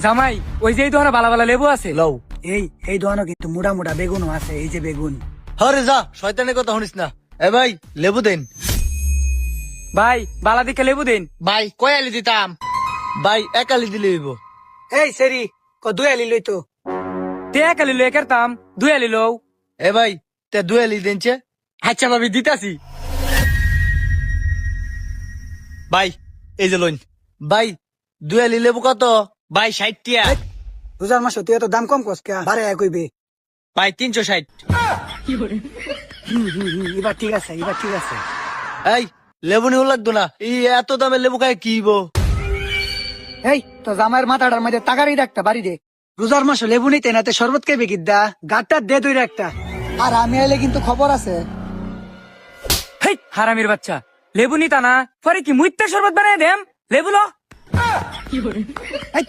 জামাই ওই যে এই দোকানে বালা বালা লেবু আছে। লও। এই দোকানও কিন্তু মোটা মোটা বেগুনও আছে, এই যে বেগুন। হরে যা, শয়তানের কথা শুনিস না। এ ভাই লেবু দেন। ভাই বালা দিকে লেবু দিন। ভাই কয় আলি দিতাম? ভাই এক আলি দিলে হইব। এই সেরি দুই আলি লই তো। তে এক আলি লয়ে কেরতাম, দুই আলি লও। এ ভাই তে দুই আলি দেনছে। আচ্ছা ভাবি দিতাছি। ভাই এই যে লইন। ভাই দুই আলি লেবু কত? ভাই 60 টিয়া। রোজার মাসে তুই এত দাম কম কস কে? বারে কইবে। ভাই 360। এবার ঠিক আছে, এবার ঠিক আছে। এই লেবু নিও লাগতো না, এই এত দামে লেবু খায় কি হইব? এই তো জামাইয়ের মাথাটার মধ্যে টাকারই একটা বাড়ি দে। রোজার মাসে লেবু নিতে না, শরবত খাইবে কিদ্দা, গাটটা দে দুই একটা। আর আমি আইলে কিন্তু খবর আছে। হেই হারামির বাচ্চা, লেবু নিতা না পরে কি মুইত্তা শরবত বানাই দেম। লেবু লো। এই